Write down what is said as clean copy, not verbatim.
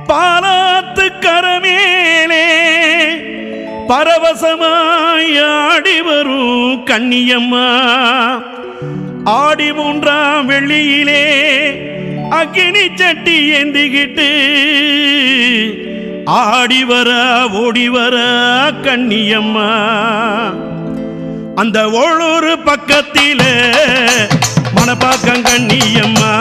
பாலாத்து கரமேலே பரவசமாய் ஆடி வரும் கண்ணியம்மா. ஆடி 3ஆம் வெள்ளியிலே அக்கினி சட்டி ஏந்திக்கிட்டு ஆடி வர ஓடி வர கண்ணியம்மா. அந்த ஓளூர் பக்கத்திலே மணப்பாக்கம் கண்ணியம்மா.